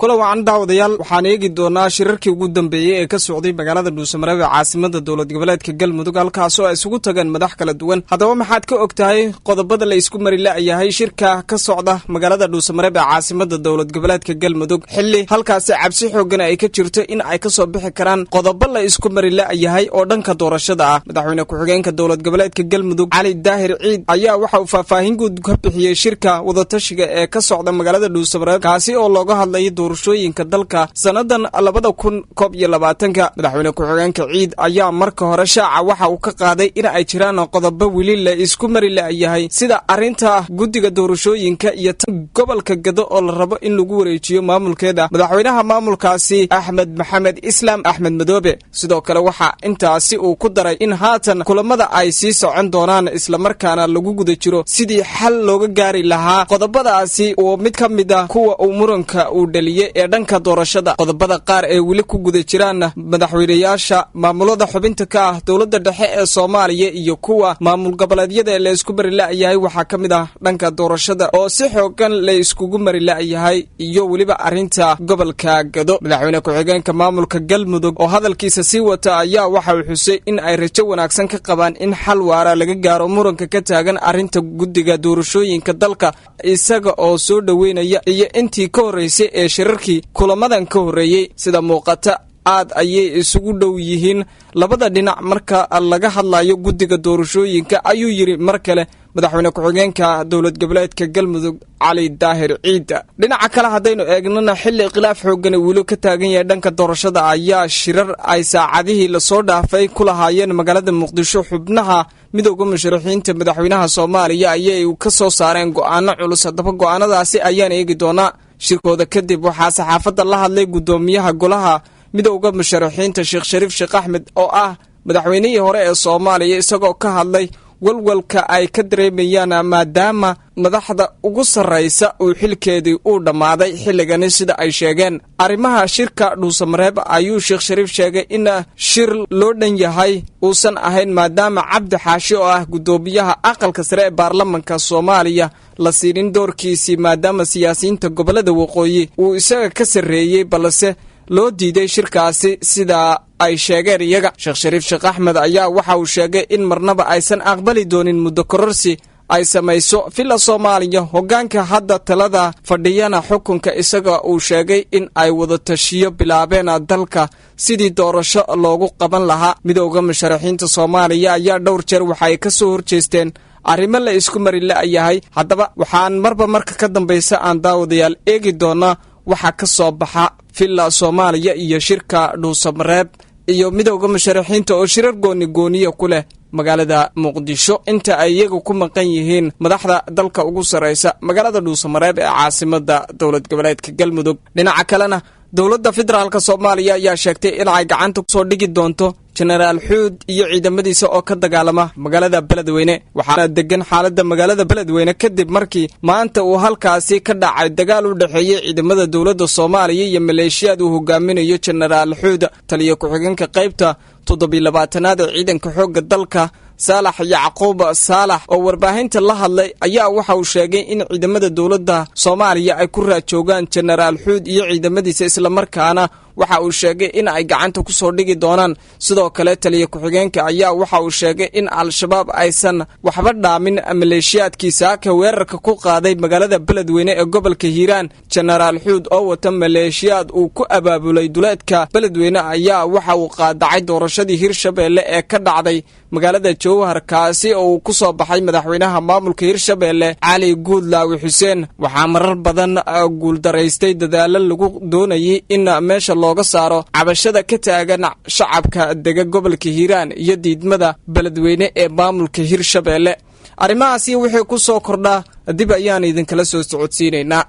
kula wacan daawadayaal waxaan eegi doonaa shirarkii ugu dambeeyay ee ka socday magaalada Dhuusamareeb ee caasimada dowlad goboleedka Galmudug halkaas oo ay isugu tageen madax kala duwan. Haddaba maxaad ka ogtahay qodobada la isku mari laayahay shirka ka socda magaalada Dhuusamareeb ee caasimada dowlad goboleedka Galmudug xilli halkaas cabsi xoogan ay ka jirto in ay ka soo bixi karaan qodobo la isku mari laayahay oo dhanka doorashada ah. Madaxweyne ku-xigeenka dowlad goboleedka Galmudug Cali Daahir Ciid ayaa waxa uu faahfaahin guud ka bixiyay shirka wadatashiga ee ka socda magaalada Dhuusamareeb kaasi oo looga hadlay doorashooyinka dalka sanadan 2021. Madaxweyne ku-xigeenka Ciid ayaa marka hore shaaca waxa uu ka qaaday in ay jiraan qodobo wili la isku mari laayahay sida arinta guddiga doorashooyinka iyo gobolka Gado oo la rabo in lagu wareejiyo maamulkeeda madaxweynaha maamulkaasi Axmed Maxamed Islaam Axmed Madoobe. Sidoo kale waxa intaasi uu ku daray in haatan kulamada ay sii socon doonaan isla markaana lagu guda jiro sidii xal looga gaari lahaa qodobadaasi oo mid ka mid ah kuwa uu muranka uu dhaliyay ee dhanka doorashada. Qodobada qaar ee wili ku guda jiraan madaxweynayaasha maamulada xubinta ka ah dowladda dhexe ee Soomaaliya iyo kuwa maamul goboleedyada la isku mari laayahay waxa ka mid ah dhanka doorashada oo si xoogan la iskugu mari laayahay iyo waliba arinta gobolka Gado. Madaxweyne ku-xigeenka maamulka Galmudug oo hadalkiisa sii wata ayaa waxa uu xusay in ay rajo wanaagsan ka qabaan in xal waara laga gaaro muranka ka taagan arinta guddiga doorashooyinka dalka isaga oo soo dhaweynaya iyo intii ka horeysay ee shirarkii kulamadan ka horeeyay sida muuqata aad ayay isugu dhow yihiin labada dhinac marka laga hadlayo guddiga doorashooyinka ayuu yiri mar kale madaxweyne ku-xigeenka dowlad goboleedka Galmudug Cali Daahir Ciid. dhinaca kale hadaynu eegnana xilli khilaaf xoogan wili ka taagan yahay dhanka doorashada ayaa shirar ay saacadihii la soo dhaafay ku lahaayeen magaalada Muqdisho xubnaha midowga musharaxiinta madaxweynaha Soomaaliya ayay ka soo saareen go'aano culus. Haddaba go'aanadaasi ayaan eegi doonaa. Shirkooda kadib waxaa saxaafadda la hadlay gudoomiyaha golaha midowga musharaxiinta Sheekh Shariif Sheekh Axmed oo ah madaxweynihii hore ee Soomaaliya isagoo ka hadlay walwalka ay ka dareemayaan maadaama madaxda ugu sarreysa uu xilkeedii uu dhammaaday xilligani sida ay sheegeen. arrimaha shirka Dhuusamareeb ayuu Sheekh Shariif sheegay in shir loo dhan yahay uusan ahayn maadaama Cabdi Xaashi oo ah gudoomiyaha aqalka sare ee baarlamaanka Soomaaliya la siinin doorkiisii maadaama siyaasiyiinta gobolada waqooyi uu isaga ka sarreeyay balse loo diiday shirkaasi sida ay sheegeen iyaga. Sheekh Shariif Sheekh Axmed ayaa waxa uu sheegay in marnaba aysan aqbali doonin muddo kororsi ay samayso fila Soomaaliya hoggaanka hadda talada fadhiyana xukunka isaga uu sheegay in ay wada tashiyo bilaabeen dalka sidii doorasho loogu qaban lahaa. midowga musharaxiinta Soomaaliya ayaa dhowr jeer waxay ka soo horjeesteen arrimo la isku mari laayahay. haddaba waxaan marka ka dambaysa aan daawadayaal eegi doonaa waxa ka soo baxa fila Soomaaliya iyo shirka Dhuusamareeb iyo midowga musharaxiinta oo shirar gooniya ku leh magaalada Muqdisho inta ay iyagu ku maqan yihiin madaxda dalka ugu sareysa magaalada Dhuusamareeb ee caasimada dowlad goboleedka Galmudug. dhinaca kalena dowladda federaalka Soomaaliya ayaa sheegtay in ay gacanta ku soo dhigi doonto Generaal Xuud iyo ciidamadiisa oo ka dagaalama magaalada Beledweyne. waxaana degan xaaladda magaalada Beledweyne kadib markii maanta uu halkaasi ka dhacay dagaal u dhaxeeyay ciidamada dowladda Soomaaliya iyo maleeshiyad uu hogaaminayo Generaal Xuud. taliye ku-xigeenka qaybta 27aad ee ciidanka xoogga dalka Saalax Yacquub Saalax oo warbaahinta la hadlay ayaa waxa uu sheegay in ciidamada dowladda Soomaaliya ay ku raajoogaan Generaal Xuud iyo ciidamadiisa isla markaana waxa uu sheegay in ay gacanta ku soo dhigi doonaan. sidoo kale taliye ku-xigeenka ayaa waxa uu sheegay in al-shabaab aysan waxba dhaamin maleeshiyadkiisa ka weerarka ku qaaday magaalada Beledweyne ee gobolka Hiiraan. Generaal Xuud oo wata maleeshiyad uu ku abaabulay duleedka Beledweyne ayaa waxa uu qaadacay doorashadii Hirshabeelle ee ka dhacday magaalada Jowhar kaasi oo uu ku soo baxay madaxweynaha maamulka Hirshabeelle Cali Guudlaawi Xuseen. waxaa marar badan guul daraystay dadaalo lagu doonayay in meesha looga saaro cabashada ka taagan shacabka dega gobolka Hiiraan iyo diidmada Beledweyne ee maamulka Hirshabeelle. arrimahaasi wixii ku soo kordhaa dib ayaan idinkala soo socodsiinaynaa.